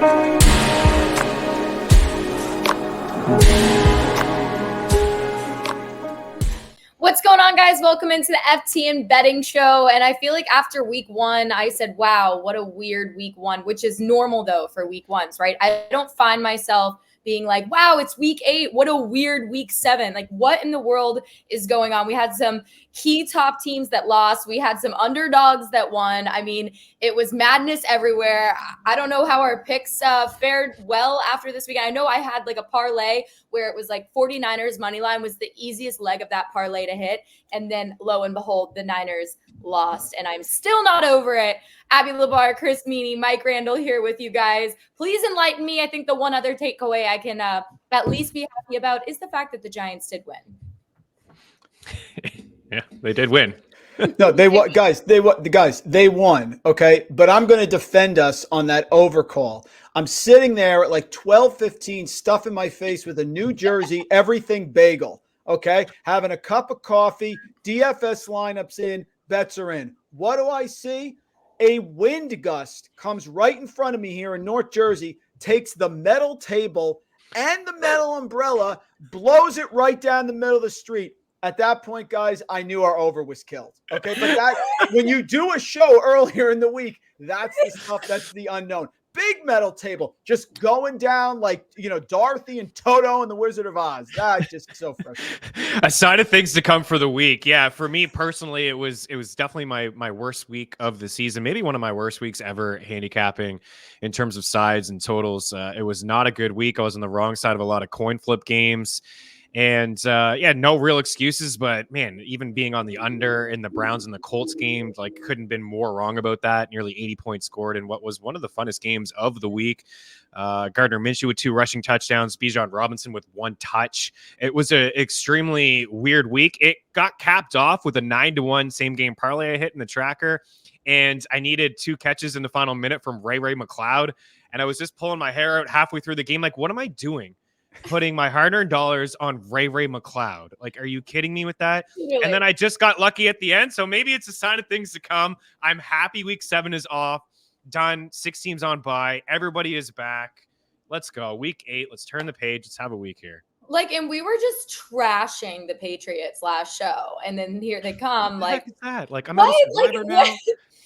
What's going on, guys? Welcome into the FTN betting show. And I feel like after week one, I said, wow, what a weird week one, which is normal though for week ones, right? I don't find myself being like, wow, it's week 8. What a weird week 7. Like, what in the world is going on? We had some key top teams that lost. We had some underdogs that won. I mean, it was madness everywhere. I don't know how our picks fared well after this week. I know I had like a parlay where it was like 49ers money line was the easiest leg of that parlay to hit. And then lo and behold, the Niners lost. And I'm still not over it. Abby Labar, Chris Meany, Mike Randle here with you guys. Please enlighten me. I think the one other takeaway I can at least be happy about is the fact that the Giants did win. Yeah, they did win. No, they won, guys. They won. Okay, but I'm going to defend us on that overcall. I'm sitting there at like 12:15, stuffing my face with a New Jersey everything bagel. Okay, having a cup of coffee. DFS lineups in, bets are in. What do I see? A wind gust comes right in front of me here in North Jersey, takes the metal table and the metal umbrella, blows it right down the middle of the street. At that point, guys, I knew our over was killed. Okay, but that when you do a show earlier in the week, that's the stuff, that's the unknown. Big metal table just going down like, Dorothy and Toto and the Wizard of Oz. That's just so frustrating. A sign of things to come for the week. Yeah, for me personally, it was definitely my worst week of the season. Maybe one of my worst weeks ever handicapping in terms of sides and totals. It was not a good week. I was on the wrong side of a lot of coin flip games. And no real excuses, but man, even being on the under in the Browns and the Colts game, like couldn't been more wrong about that. Nearly 80 points scored in what was one of the funnest games of the week. Gardner Minshew with 2 rushing touchdowns, Bijan Robinson with 1 touch. It was an extremely weird week. It got capped off with a 9-1 same game parlay I hit in the tracker. And I needed 2 catches in the final minute from Ray McLeod. And I was just pulling my hair out halfway through the game. Like, what am I doing? Putting my hard-earned dollars on Ray McLeod. Like, are you kidding me with that? Really? And then I just got lucky at the end. So maybe it's a sign of things to come. I'm happy week 7 is off. Done. 6 teams on bye. Everybody is back. Let's go. Week 8. Let's turn the page. Let's have a week here. Like, and we were just trashing the Patriots last show. And then here they come. What the heck is that? Like, I'm out of now.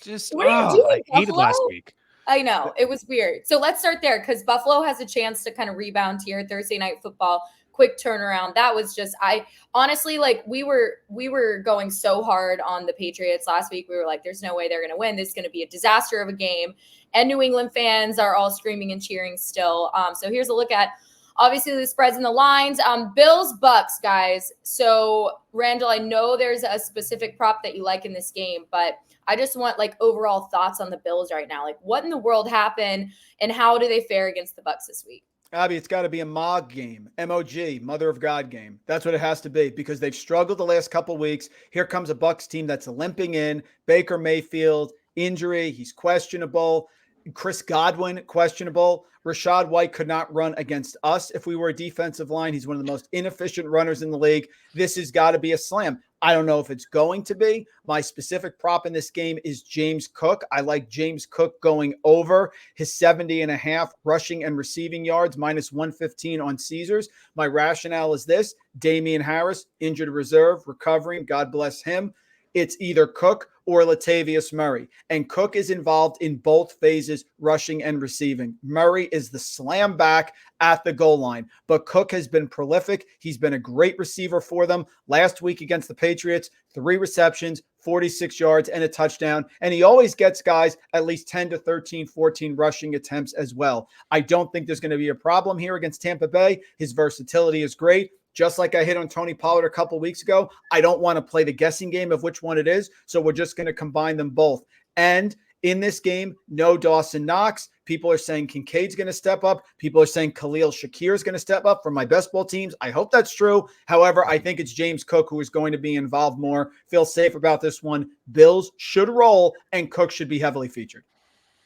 Just, what are you doing, I hated last week. I know. It was weird. So let's start there because Buffalo has a chance to kind of rebound here. Thursday Night Football, quick turnaround. That was just, I honestly, like, we were going so hard on the Patriots last week. We were like, there's no way they're going to win. This is going to be a disaster of a game. And New England fans are all screaming and cheering still. So here's a look at, obviously, the spreads and the lines. Bills, Bucks, guys. So, Randall, I know there's a specific prop that you like in this game, but I just want like overall thoughts on the Bills right now. Like, what in the world happened and how do they fare against the Bucks this week? Abby, it's got to be a MOG game, M-O-G, Mother of God game. That's what it has to be because they've struggled the last couple of weeks. Here comes a Bucks team that's limping in. Baker Mayfield, injury. He's questionable. Chris Godwin, questionable. Rashad White could not run against us if we were a defensive line. He's one of the most inefficient runners in the league. This has got to be a slam. I don't know if it's going to be. My specific prop in this game is James Cook. I like James Cook going over his 70.5 rushing and receiving yards, minus 115 on Caesars. My rationale is this: Damian Harris, injured reserve, recovering. God bless him. It's either Cook or Latavius Murray. And Cook is involved in both phases, rushing and receiving. Murray is the slam back at the goal line. But Cook has been prolific. He's been a great receiver for them. Last week against the Patriots, 3 receptions, 46 yards, and a touchdown. And he always gets guys at least 10 to 13, 14 rushing attempts as well. I don't think there's going to be a problem here against Tampa Bay. His versatility is great. Just like I hit on Tony Pollard a couple weeks ago, I don't want to play the guessing game of which one it is, so we're just going to combine them both. And in this game, no Dawson Knox. People are saying Kincaid's going to step up. People are saying Khalil Shakir is going to step up for my best ball teams. I hope that's true. However, I think it's James Cook who is going to be involved more. Feel safe about this one. Bills should roll, and Cook should be heavily featured.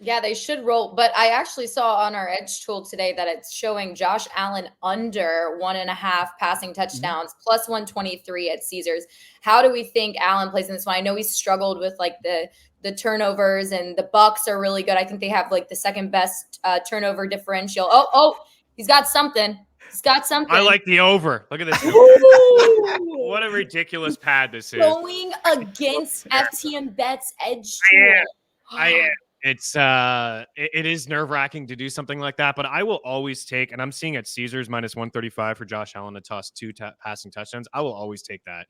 Yeah, they should roll. But I actually saw on our Edge tool today that it's showing Josh Allen under 1.5 passing touchdowns, plus 123 at Caesars. How do we think Allen plays in this one? I know he's struggled with like the the turnovers, and the Bucs are really good. I think they have like the second best turnover differential. Oh, he's got something. He's got something. I like the over. Look at this. What a ridiculous pad this is. Going against FTM Bet's edge tool. I am. It's it is nerve-wracking to do something like that, but I will always take, and I'm seeing at Caesars -135 for Josh Allen to toss 2 passing touchdowns. I will always take that.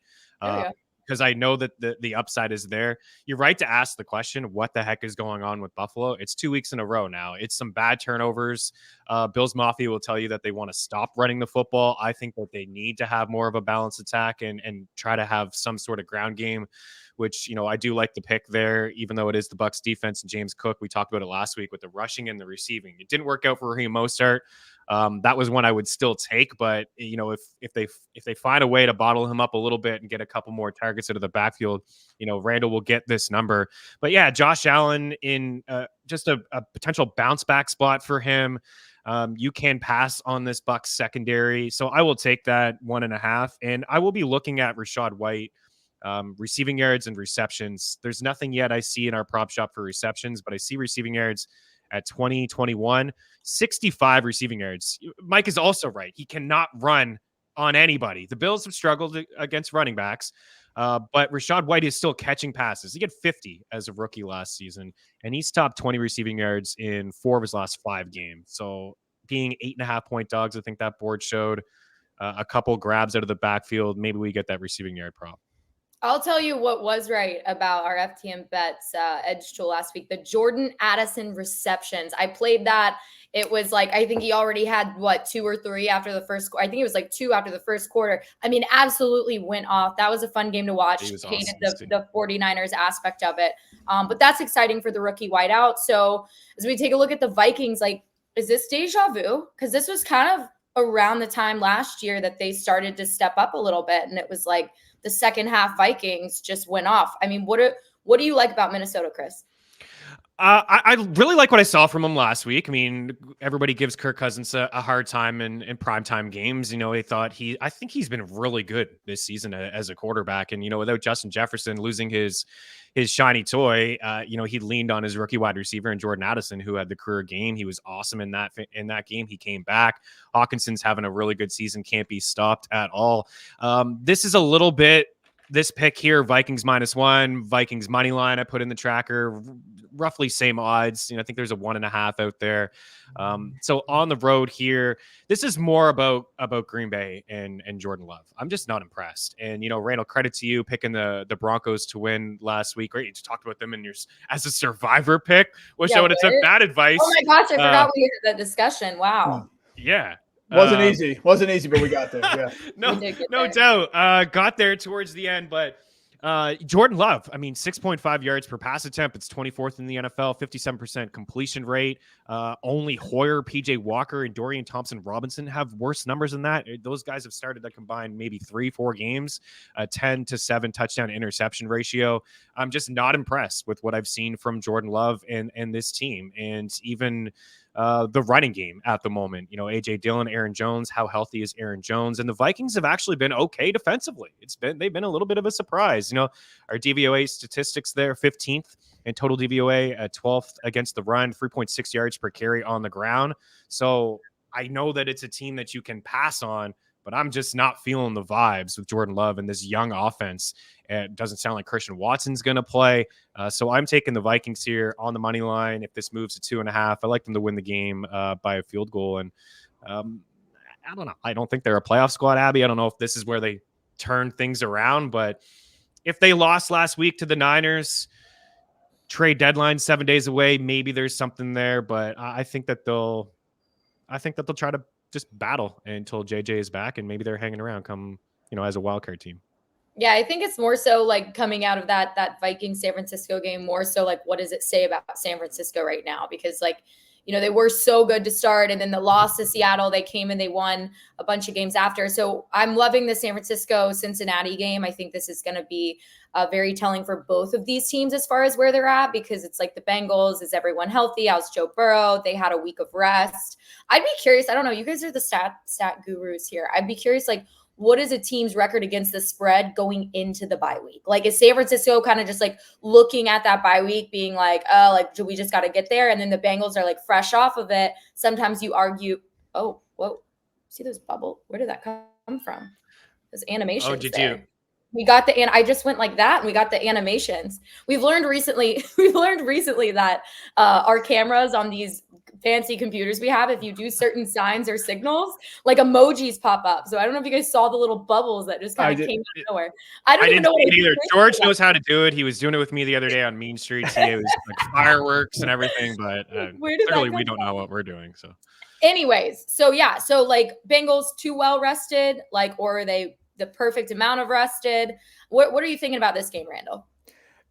Because I know that the upside is there. You're right to ask the question, what the heck is going on with Buffalo? It's 2 weeks in a row now. It's some bad turnovers. Bills Mafia will tell you that they want to stop running the football. I think that they need to have more of a balanced attack and try to have some sort of ground game, which, I do like the pick there, even though it is the Bucs defense and James Cook. We talked about it last week with the rushing and the receiving. It didn't work out for Raheem Mostert. That was one I would still take, but if they find a way to bottle him up a little bit and get a couple more targets out of the backfield, Randle will get this number. But yeah, Josh Allen in just a potential bounce back spot for him. You can pass on this Bucs secondary, so I will take that 1.5, and I will be looking at Rachaad White. Receiving yards and receptions. There's nothing yet I see in our prop shop for receptions, but I see receiving yards at 20, 21, 65 receiving yards. Mike is also right. He cannot run on anybody. The Bills have struggled against running backs, but Rachaad White is still catching passes. He got 50 as a rookie last season, and he's topped 20 receiving yards in 4 of his last 5 games. So being 8.5-point dogs, I think that board showed a couple grabs out of the backfield. Maybe we get that receiving yard prop. I'll tell you what was right about our FTM Bets edge tool last week. The Jordan Addison receptions. I played that. It was like, I think he already had 2 or 3 after the first. I think it was like 2 after the first quarter. I mean, absolutely went off. That was a fun game to watch. Hated awesome. the 49ers aspect of it. But that's exciting for the rookie wideout. So as we take a look at the Vikings, like, is this deja vu? Because this was kind of around the time last year that they started to step up a little bit. And it was like, the second half Vikings just went off. I mean, what do you like about Minnesota, Chris? I really like what I saw from him last week. I mean, everybody gives Kirk Cousins a hard time in primetime games. I think he's been really good this season as a quarterback. And, without Justin Jefferson losing his shiny toy, he leaned on his rookie wide receiver and Jordan Addison, who had the career game. He was awesome in that game. He came back. Hawkinson's having a really good season. Can't be stopped at all. This is a little bit, this pick here, Vikings -1, Vikings money line. I put in the tracker, roughly same odds. I think there's a 1.5 out there. So on the road here, this is more about Green Bay and Jordan Love. I'm just not impressed. And Randall, credit to you picking the Broncos to win last week. Right, you just talked about them as a survivor pick. Wish I would have took that advice. Oh my gosh, I forgot we had that discussion. Wow. Yeah. Wasn't easy, but we got there. Yeah. no doubt. Got there towards the end, but Jordan Love, 6.5 yards per pass attempt. It's 24th in the NFL, 57% completion rate. Only Hoyer, PJ Walker, and Dorian Thompson-Robinson have worse numbers than that. Those guys have started to combine maybe 3-4 games, a 10-7 touchdown interception ratio. I'm just not impressed with what I've seen from Jordan Love and this team. And even the running game at the moment, A.J. Dillon, Aaron Jones, how healthy is Aaron Jones? And the Vikings have actually been okay defensively. They've been a little bit of a surprise. Our DVOA statistics there, 15th in total DVOA, 12th against the run, 3.6 yards per carry on the ground. So I know that it's a team that you can pass on, but I'm just not feeling the vibes with Jordan Love and this young offense. It doesn't sound like Christian Watson's going to play. So I'm taking the Vikings here on the money line. If this moves to 2.5, I like them to win the game by a field goal. And I don't know. I don't think they're a playoff squad, Abby. I don't know if this is where they turn things around, but if they lost last week to the Niners, trade deadline 7 days away, maybe there's something there, but I think that they'll try to just battle until JJ is back, and maybe they're hanging around as a wild card team. Yeah, I think it's more so like coming out of that Vikings San Francisco game, more so like, what does it say about San Francisco right now? Because they were so good to start, and then the loss to Seattle, they came and they won a bunch of games after. So I'm loving the San Francisco-Cincinnati game. I think this is going to be very telling for both of these teams as far as where they're at, because it's like the Bengals, is everyone healthy? How's Joe Burrow? They had a week of rest. I'd be curious. I don't know. You guys are the stat gurus here. I'd be curious, what is a team's record against the spread going into the bye week? Like, is San Francisco kind of just like looking at that bye week being like, oh, like, we just got to get there? And then the Bengals are like fresh off of it. Sometimes you argue, oh, whoa, see those bubble? Where did that come from? Those animations. Oh, did there. you? We got I just went like that and we got the animations. We've learned recently that our cameras on these fancy computers we have, if you do certain signs or signals, like emojis pop up. So I don't know if you guys saw the little bubbles that just kind of came out of nowhere. I didn't know see it either. George knows how to do it. He was doing it with me the other day on Mean Streets. It was like fireworks and everything, but clearly we don't know what we're doing. So anyways, so yeah, so like Bengals too well rested, like, or are they the perfect amount of rested? What are you thinking about this game, Randall?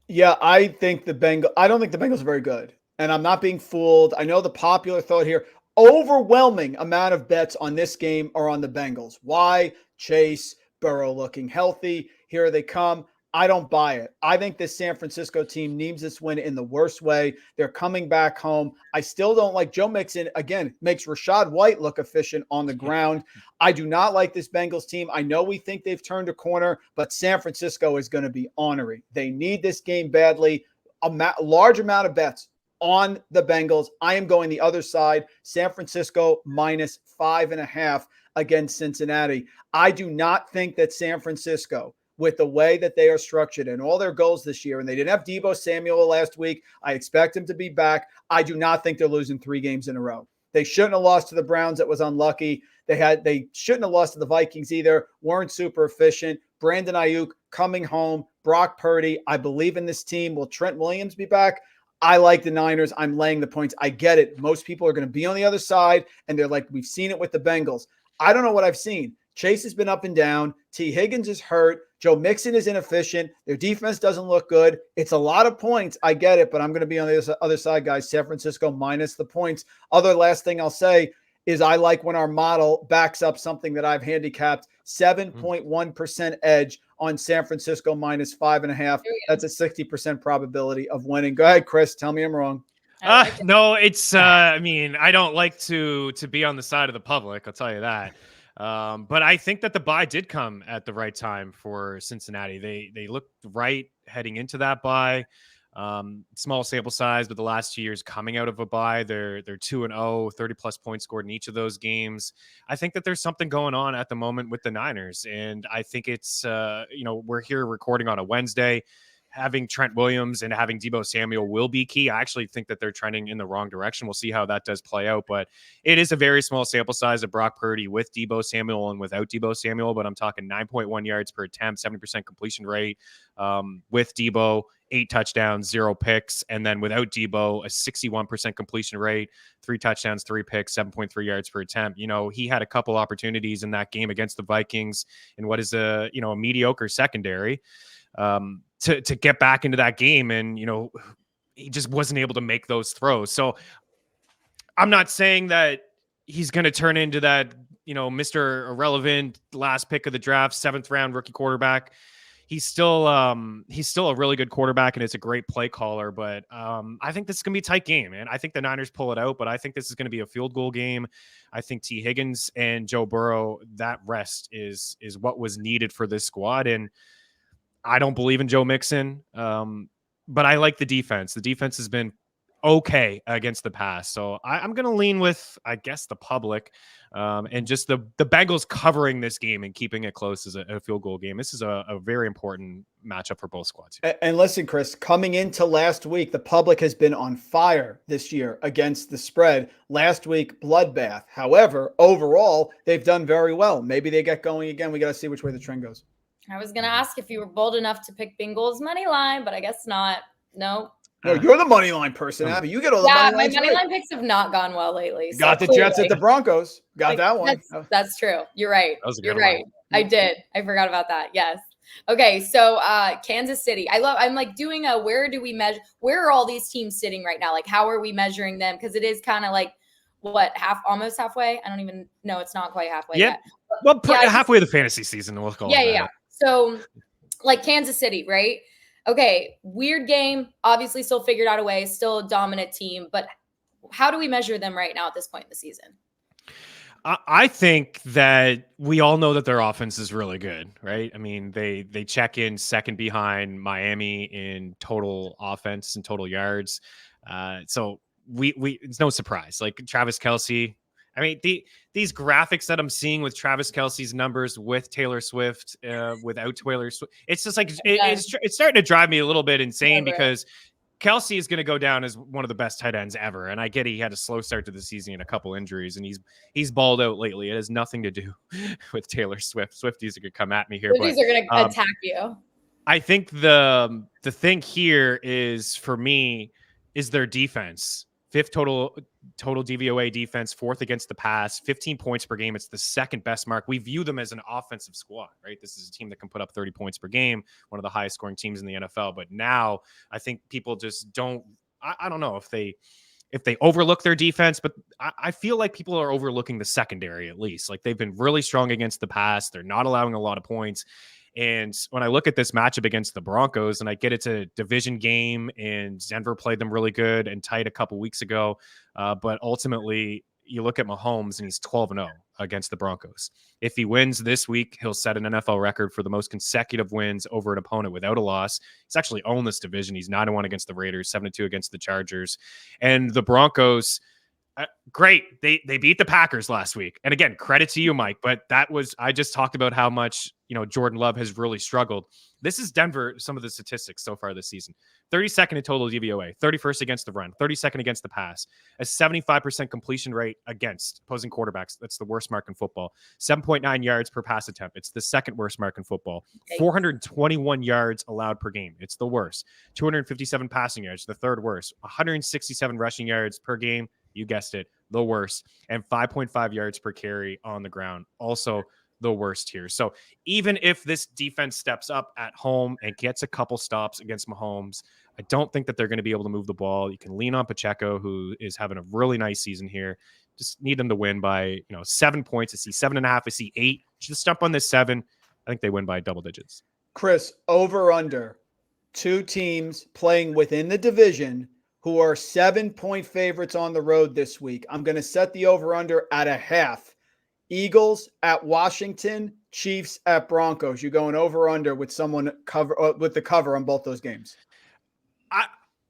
Yeah, I don't think the Bengals are very good. And I'm not being fooled. I know the popular thought here, overwhelming amount of bets on this game are on the Bengals. Why? Chase, Burrow looking healthy. Here they come. I don't buy it. I think this San Francisco team needs this win in the worst way. They're coming back home. I still don't like Joe Mixon. Again, makes Rachaad White look efficient on the ground. I do not like this Bengals team. I know we think they've turned a corner, but San Francisco is going to be ornery. They need this game badly. A large amount of bets on the Bengals. I am going the other side. San Francisco minus 5.5 against Cincinnati. I do not think that San Francisco, with the way that they are structured and all their goals this year, and they didn't have Deebo Samuel last week. I expect him to be back. I do not think they're losing 3 games in a row. They shouldn't have lost to the Browns. That was unlucky. They shouldn't have lost to the Vikings either. Weren't super efficient. Brandon Ayuk coming home. Brock Purdy. I believe in this team. Will Trent Williams be back? I like the Niners. I'm laying the points. I get it. Most people are going to be on the other side, and they're like, we've seen it with the Bengals. I don't know what I've seen. Chase has been up and down. T. Higgins is hurt. Joe Mixon is inefficient. Their defense doesn't look good. It's a lot of points. I get it, but I'm going to be on the other side, guys. San Francisco minus the points. Last thing I'll say is I like when our model backs up something that I've handicapped. 7.1% edge on San Francisco minus 5.5. That's a 60% probability of winning. Go ahead, Chris. Tell me I'm wrong. No, it's I mean, I don't like to be on the side of the public. I'll tell you that. But I think that the bye did come at the right time for Cincinnati. They looked right heading into that bye. Small sample size, but the last 2 years coming out of a bye, they're 2-0, 30 plus points scored in each of those games. I think that there's something going on at the moment with the Niners, and I think it's we're here recording on a Wednesday. Having Trent Williams and having Deebo Samuel will be key. I actually think that they're trending in the wrong direction. We'll see how that does play out, but it is a very small sample size of Brock Purdy with Deebo Samuel and without Deebo Samuel, but I'm talking 9.1 yards per attempt, 70% completion rate with Deebo, 8 touchdowns, 0 picks. And then without Deebo, a 61% completion rate, 3 touchdowns, 3 picks, 7.3 yards per attempt. He had a couple opportunities in that game against the Vikings in what is a mediocre secondary. To get back into that game, and he just wasn't able to make those throws. So I'm not saying that he's going to turn into that Mr. Irrelevant last pick of the draft, 7th round rookie quarterback. He's still a really good quarterback, and it's a great play caller. But I think this is going to be a tight game, man. I think the Niners pull it out, but I think this is going to be a field goal game. I think T. Higgins and Joe Burrow, that rest is what was needed for this squad. And I don't believe in Joe Mixon, but I like the defense. The defense has been okay against the pass. So I'm going to lean with, I guess, the public and just the Bengals covering this game and keeping it close as a field goal game. This is a very important matchup for both squads. And listen, Chris, coming into last week, the public has been on fire this year against the spread. Last week, bloodbath. However, overall, they've done very well. Maybe they get going again. We got to see which way the trend goes. I was going to ask if you were bold enough to pick Bengals money line, but I guess not. No, you're the money line person, Abby. You get all the money lines. My money line picks have not gone well lately. So got the Jets at the Broncos. Got that one. That's true. You're right. You're right. I did. I forgot about that. Yes. Okay. So Kansas City. I'm like doing where do we measure? Where are all these teams sitting right now? Like, how are we measuring them? Because it is kind of like almost halfway. I don't even know. It's not quite halfway yet. Well, halfway of the fantasy season. We'll call it that. Yeah. So like Kansas City, right? Okay, weird game. Obviously still figured out a way, still a dominant team. But how do we measure them right now at this point in the season? I think that we all know that their offense is really good, right? I mean, they check in second behind Miami in total offense and total yards. So we it's no surprise. Like Travis Kelce. I mean, these graphics that I'm seeing with Travis Kelce's numbers with Taylor Swift, without Taylor Swift, it's just like it's starting to drive me a little bit insane because Kelce is going to go down as one of the best tight ends ever. And I get he had a slow start to the season and a couple injuries, and he's balled out lately. It has nothing to do with Taylor Swift. Swifties are going to come at me here. Swifties are going to attack you. I think the thing here is, for me, is their defense. Fifth total DVOA defense, fourth against the pass, 15 points per game. It's the second best mark. We view them as an offensive squad, right? This is a team that can put up 30 points per game, one of the highest scoring teams in the NFL. But now I think people just don't, I don't know if they overlook their defense, but I feel like people are overlooking the secondary at least. Like, they've been really strong against the pass. They're not allowing a lot of points. And when I look at this matchup against the Broncos, and I get it's a division game, and Denver played them really good and tight a couple weeks ago, but ultimately you look at Mahomes and he's 12-0 against the Broncos. If he wins this week, he'll set an NFL record for the most consecutive wins over an opponent without a loss. He's actually owned this division. He's 9-1 against the Raiders, 7-2 against the Chargers, and the Broncos. Great. They beat the Packers last week. And again, credit to you, Mike, but I just talked about how much, Jordan Love has really struggled. This is Denver, some of the statistics so far this season. 32nd in total DVOA, 31st against the run, 32nd against the pass, a 75% completion rate against opposing quarterbacks. That's the worst mark in football. 7.9 yards per pass attempt. It's the second worst mark in football. 421 yards allowed per game. It's the worst. 257 passing yards, the third worst. 167 rushing yards per game. You guessed it, the worst. And 5.5 yards per carry on the ground, also the worst here. So even if this defense steps up at home and gets a couple stops against Mahomes, I don't think that they're going to be able to move the ball. You can lean on Pacheco, who is having a really nice season here. Just need them to win by 7 points. I see 7.5. I see 8. Just jump on this 7. I think they win by double digits. Chris, over under, two teams playing within the division who are 7-point favorites on the road this week. I'm going to set the over-under at 0.5. Eagles at Washington, Chiefs at Broncos. You going over-under with someone with the cover on both those games?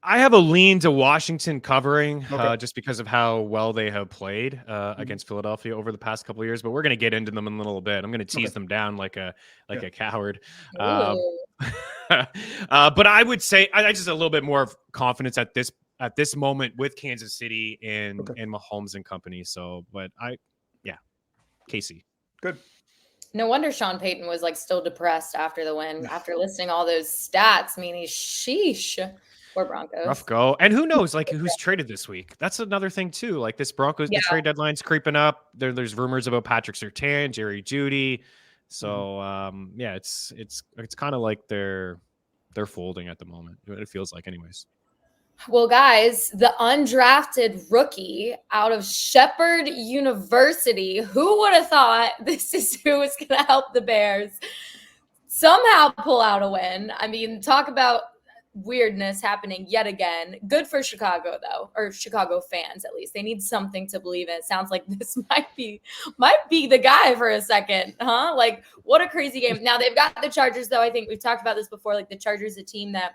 I have a lean to Washington covering, just because of how well they have played against Philadelphia over the past couple of years. But we're going to get into them in a little bit. I'm going to tease them down like a coward. But I would say I just a little bit more of confidence at this moment with Kansas City and Mahomes and company. So, but KC. Good. No wonder Sean Payton was still depressed after the win, after listing all those stats. I mean, sheesh. Poor Broncos. Rough go. And who knows, who's traded this week? That's another thing too. This Broncos, the trade deadline's creeping up. There's rumors about Patrick Surtain, Jerry Jeudy. So it's kind of like they're folding at the moment. It feels like, anyways. Well, guys, the undrafted rookie out of Shepherd University, who would have thought this is who is going to help the Bears somehow pull out a win? I mean, talk about weirdness happening yet again. Good for Chicago, though, or Chicago fans, at least. They need something to believe in. It sounds like this might be the guy for a second, huh? What a crazy game. Now, they've got the Chargers, though. I think we've talked about this before. The Chargers, a team that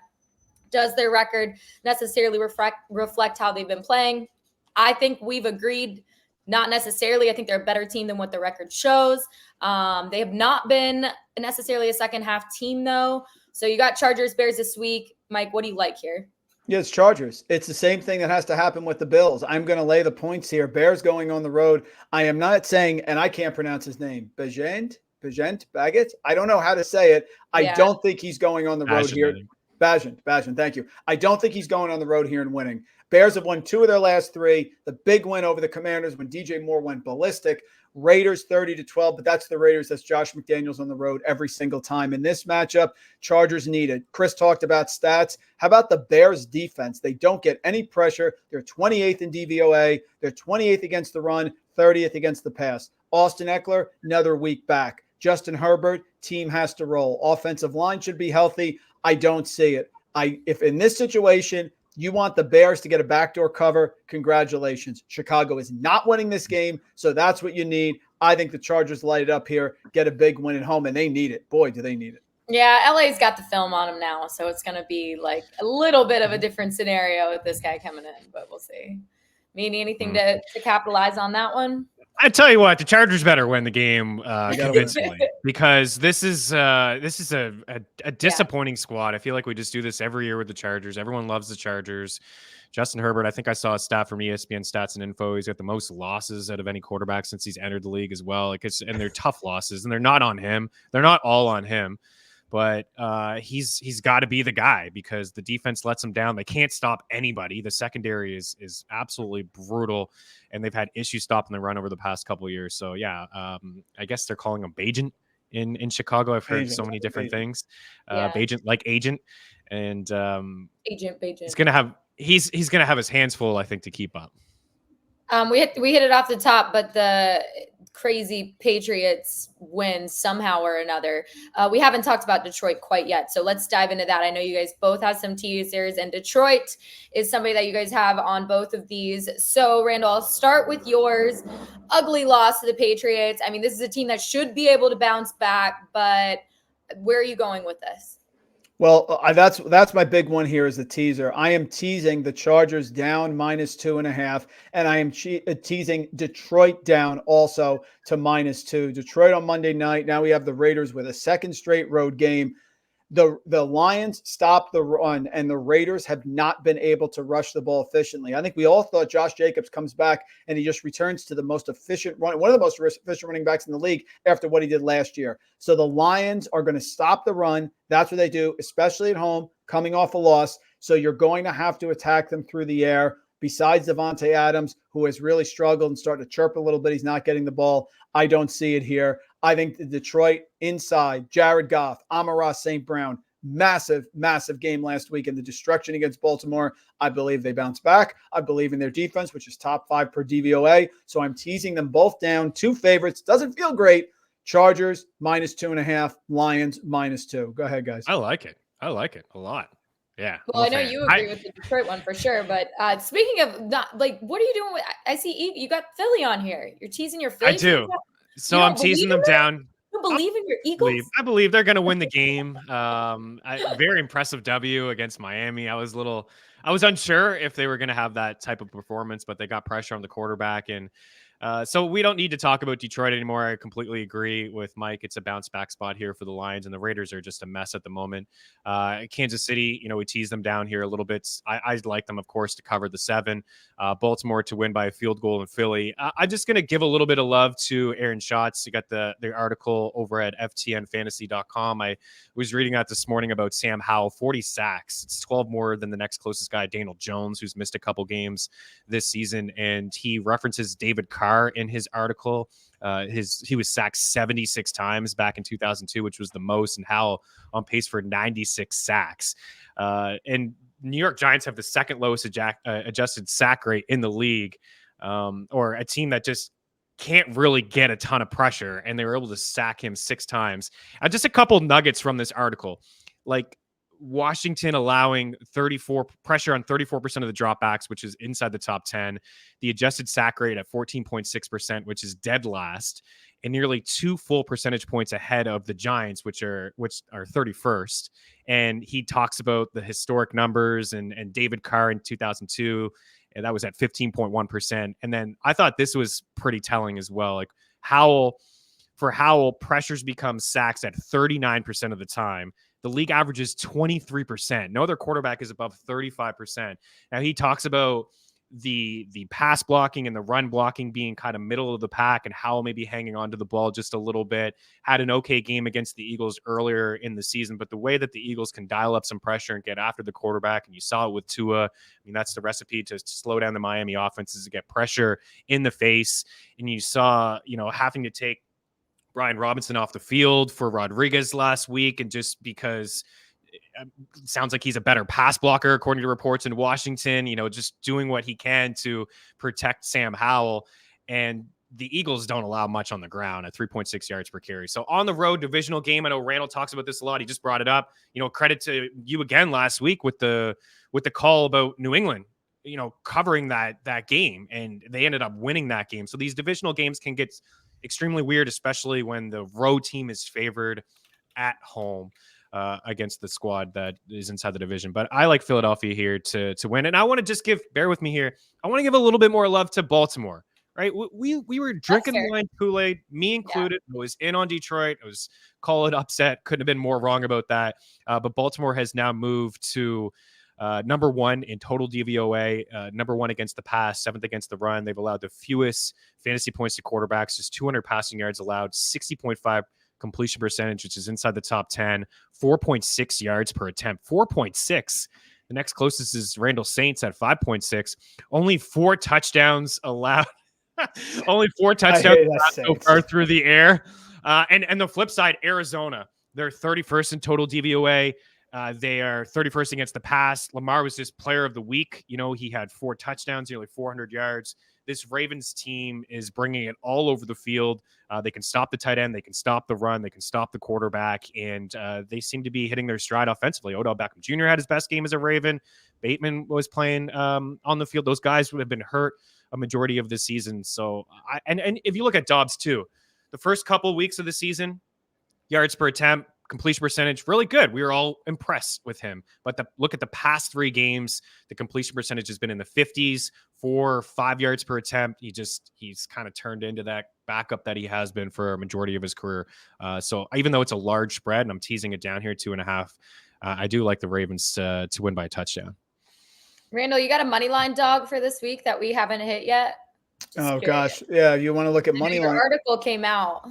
does their record necessarily reflect how they've been playing? I think we've agreed, not necessarily. I think they're a better team than what the record shows. They have not been necessarily a second half team, though. So you got Chargers, Bears this week. Mike, what do you like here? Yeah, it's Chargers. It's the same thing that has to happen with the Bills. I'm going to lay the points here. Bears going on the road. I am not saying, and I can't pronounce his name, Baggett? I don't know how to say it. I don't think he's going on the road here. Bajan, thank you. I don't think he's going on the road here and winning. Bears have won 2 of their last 3. The big win over the Commanders when DJ Moore went ballistic. Raiders 30-12, but that's the Raiders. That's Josh McDaniels on the road every single time. In this matchup, Chargers need it. Chris talked about stats. How about the Bears defense? They don't get any pressure. They're 28th in DVOA. They're 28th against the run, 30th against the pass. Austin Eckler, another week back. Justin Herbert, team has to roll. Offensive line should be healthy. I don't see it. If in this situation, You want the Bears to get a backdoor cover. Congratulations. Chicago is not winning this game, so that's what you need. I think the Chargers light it up here, get a big win at home, and they need it. Boy, do they need it. Yeah, LA's got the film on him now, so it's going to be like a little bit of a different scenario with this guy coming in, but we'll see. Meaning anything to capitalize on that one? I tell you what, the Chargers better win the game convincingly because this is a disappointing squad. I feel like we just do this every year with the Chargers. Everyone loves the Chargers. Justin Herbert, I think I saw a stat from ESPN Stats and Info. He's got the most losses out of any quarterback since he's entered the league as well. And they're tough losses, and they're not on him. They're not all on him. But he's got to be the guy because the defense lets him down. They can't stop anybody. The secondary is absolutely brutal, and they've had issues stopping the run over the past couple of years. So, yeah, I guess they're calling him Bajent in Chicago. I've heard so many different things. Bajent, like agent. And Agent Bajent. He's gonna have his hands full, I think, to keep up. We hit it off the top, but the crazy Patriots win somehow or another. We haven't talked about Detroit quite yet, so let's dive into that. I know you guys both have some teasers, and Detroit is somebody that you guys have on both of these. So, Randall, I'll start with yours. Ugly loss to the Patriots. I mean, this is a team that should be able to bounce back, but where are you going with this? Well, that's my big one here is the teaser. I am teasing the Chargers down -2.5, and I am teasing Detroit down also to -2. Detroit on Monday night. Now we have the Raiders with a second straight road game. The Lions stopped the run, and the Raiders have not been able to rush the ball efficiently. I think we all thought Josh Jacobs comes back and he just returns to the most efficient one of the most efficient running backs in the league after what he did last year. So the Lions are going to stop the run. That's what they do, especially at home, coming off a loss. So you're going to have to attack them through the air. Besides Devontae Adams, who has really struggled and started to chirp a little bit, he's not getting the ball. I don't see it here. I think the Detroit inside, Jared Goff, Amon-Ra St. Brown, massive, massive game last week in the destruction against Baltimore. I believe they bounce back. I believe in their defense, which is top 5 per DVOA. So I'm teasing them both down. 2 favorites. Doesn't feel great. Chargers -2.5, Lions -2. Go ahead, guys. I like it a lot. Yeah. Well, I know you agree with the Detroit one for sure, but speaking of not like, what are you doing? I see you got Philly on here. You're teasing your Philly. I do. So I'm teasing them down. You believe in your Eagles? I believe they're going to win the game. Very impressive W against Miami. I was unsure if they were going to have that type of performance, but they got pressure on the quarterback. And so we don't need to talk about Detroit anymore. I completely agree with Mike. It's a bounce back spot here for the Lions, and the Raiders are just a mess at the moment. Kansas City, we tease them down here a little bit. I like them, of course, to cover the 7. Baltimore to win by a field goal in Philly. I'm just going to give a little bit of love to Aaron Schatz. You got the article over at ftnfantasy.com. I was reading that this morning about Sam Howell, 40 sacks. It's 12 more than the next closest guy, Daniel Jones, who's missed a couple games this season. And he references David Carr in his article. He was sacked 76 times back in 2002, which was the most, and Howell on pace for 96 sacks. And New York Giants have the second lowest adjusted sack rate in the league, or a team that just can't really get a ton of pressure, and they were able to sack him 6 times. Just a couple nuggets from this article, like Washington allowing pressure on 34% of the dropbacks, which is inside the top 10. The adjusted sack rate at 14.6%, which is dead last, and nearly 2 full percentage points ahead of the Giants, which are 31st. And he talks about the historic numbers and David Carr in 2002, and that was at 15.1%. And then I thought this was pretty telling as well. Like Howell, pressures become sacks at 39% of the time. The league averages 23%. No other quarterback is above 35%. Now he talks about the pass blocking and the run blocking being kind of middle of the pack, and Howell maybe hanging on to the ball just a little bit. Had an okay game against the Eagles earlier in the season, but the way that the Eagles can dial up some pressure and get after the quarterback, and you saw it with Tua. I mean, that's the recipe to slow down the Miami offense, is to get pressure in the face. And you saw, having to take Brian Robinson off the field for Rodriguez last week, and just because it sounds like he's a better pass blocker, according to reports in Washington, just doing what he can to protect Sam Howell. And the Eagles don't allow much on the ground at 3.6 yards per carry. So on the road divisional game, I know Randall talks about this a lot. He just brought it up. Credit to you again last week with the call about New England, covering that game, and they ended up winning that game. So these divisional games can get extremely weird, especially when the road team is favored at home against the squad that is inside the division. But I like Philadelphia here to win. And I want to just bear with me here. I want to give a little bit more love to Baltimore, right? We were drinking wine Kool-Aid, me included. I was in on Detroit. I was call it upset. Couldn't have been more wrong about that. But Baltimore has now moved to number 1 in total DVOA, number 1 against the pass, 7th against the run. They've allowed the fewest fantasy points to quarterbacks, just 200 passing yards allowed, 60.5 completion percentage, which is inside the top 10, 4.6 yards per attempt, 4.6. The next closest is Randall Saints at 5.6. Only 4 touchdowns allowed. Only 4 touchdowns so far through the air. And the flip side, Arizona, they're 31st in total DVOA. They are 31st against the pass. Lamar was just player of the week. He had 4 touchdowns, nearly 400 yards. This Ravens team is bringing it all over the field. They can stop the tight end. They can stop the run. They can stop the quarterback. And they seem to be hitting their stride offensively. Odell Beckham Jr. had his best game as a Raven. Bateman was playing on the field. Those guys would have been hurt a majority of the season. So, and if you look at Dobbs too, the first couple of weeks of the season, yards per attempt, completion percentage, really good. We were all impressed with him. But look at the past 3 games, the completion percentage has been in the 50s, 4 or 5 yards per attempt. He's kind of turned into that backup that he has been for a majority of his career. So even though it's a large spread, and I'm teasing it down here 2.5, I do like the Ravens to win by a touchdown. Randall, you got a money line dog for this week that we haven't hit yet? Just curious. Gosh. Yeah. You want to look at money line. Your article came out.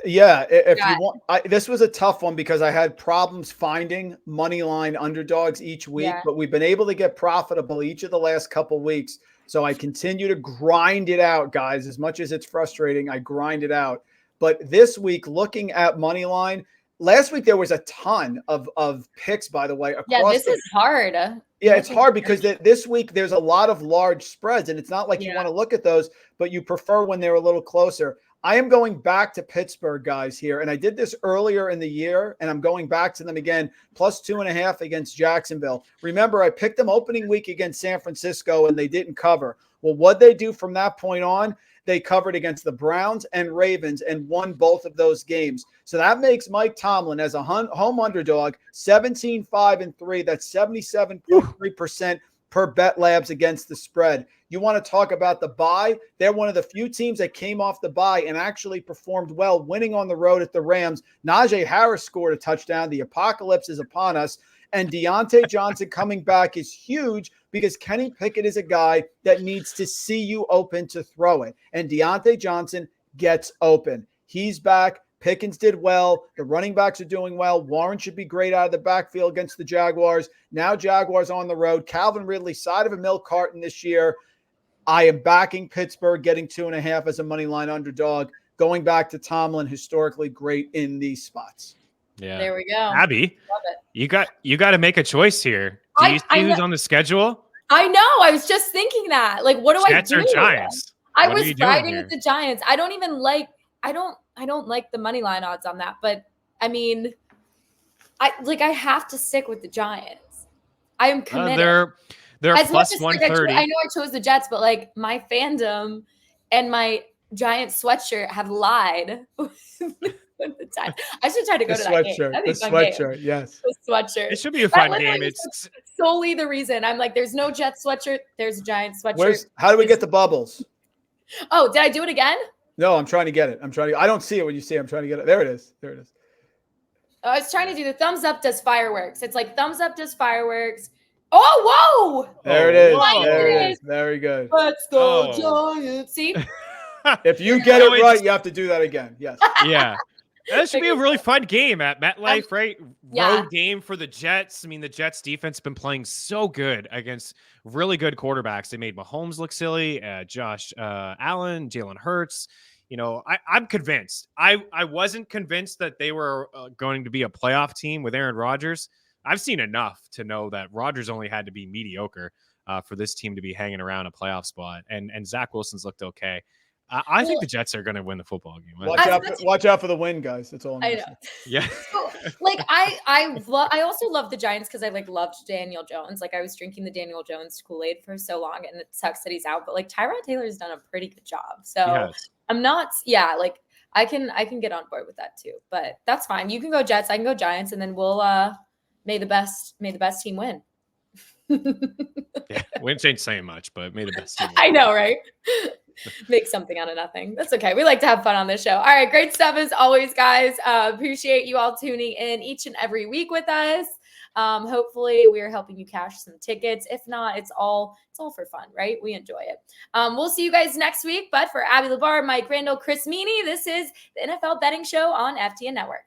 Yeah, if you want, this was a tough one because I had problems finding money line underdogs each week, but we've been able to get profitable each of the last couple weeks. So I continue to grind it out, guys. As much as it's frustrating, I grind it out. But this week, looking at money line, last week there was a ton of picks, by the way. This is hard. Yeah, it's hard because this week there's a lot of large spreads, and it's not like you want to look at those, but you prefer when they're a little closer. I am going back to Pittsburgh, guys, here. And I did this earlier in the year, and I'm going back to them again, plus 2.5 against Jacksonville. Remember, I picked them opening week against San Francisco, and they didn't cover. Well, what they do from that point on, they covered against the Browns and Ravens and won both of those games. So that makes Mike Tomlin, as a home underdog, 17-5-3. That's 77.3% per Bet Labs against the spread. You want to talk about the bye? They're one of the few teams that came off the bye and actually performed well, winning on the road at the Rams. Najee Harris scored a touchdown. The apocalypse is upon us. And Deontay Johnson coming back is huge because Kenny Pickett is a guy that needs to see you open to throw it. And Deontay Johnson gets open. He's back. Pickens did well. The running backs are doing well. Warren should be great out of the backfield against the Jaguars. Now Jaguars on the road. Calvin Ridley, side of a milk carton this year. I am backing Pittsburgh, getting 2.5 as a money line underdog. Going back to Tomlin, historically great in these spots. Yeah, there we go. Abby, love it. You got to make a choice here. Do you see who's on the schedule? I know. I was just thinking that. Like, what do Jets I do? Or Giants? I was riding with the Giants. I don't even like. I don't like the money line odds on that. But I mean, I have to stick with the Giants. I am committed. They're as plus 130. I know I chose the Jets, but like my fandom and my Giant sweatshirt have lied. The time. I should try to go to that game. The sweatshirt, game. Yes. The sweatshirt. It should be a fun game. It's solely the reason. I'm like, there's no Jets sweatshirt. There's a Giant sweatshirt. How do we get the bubbles? Oh, did I do it again? No, I'm trying to get it. I don't see it when you see it. I'm trying to get it. There it is. I was trying to do the thumbs up does fireworks. It's like thumbs up does fireworks. Oh, whoa! There it is. There it is. Very good. Let's go, Giants. See? If you get it right, you have to do that again. Yes. Yeah. That should be a really fun game at MetLife, right? Road game for the Jets. I mean, the Jets defense has been playing so good against really good quarterbacks. They made Mahomes look silly, Josh Allen, Jalen Hurts. I'm convinced. I wasn't convinced that they were going to be a playoff team with Aaron Rodgers. I've seen enough to know that Rodgers only had to be mediocre for this team to be hanging around a playoff spot. And Zach Wilson's looked okay. I think the Jets are going to win the football game. Watch out for the win, guys. That's all I'm I gonna know. say. Yeah. So, like I also love the Giants because I loved Daniel Jones. Like I was drinking the Daniel Jones Kool-Aid for so long, and it sucks that he's out. But like Tyrod Taylor's done a pretty good job. So Yes. I'm not. Yeah, like I can get on board with that too. But that's fine. You can go Jets. I can go Giants, and then we'll may the best team win. Yeah, we ain't saying much, but may the best team win. I know, right? Make something out of nothing. That's okay. We like to have fun on this show. All right, great stuff as always, guys. Appreciate you all tuning in each and every week with us. Hopefully we are helping you cash some tickets. If not, it's all for fun, right? We enjoy it. We'll see you guys next week. But for Abby Labar, Mike Randle, Chris Meany, this is the NFL Betting Show on FTN Network.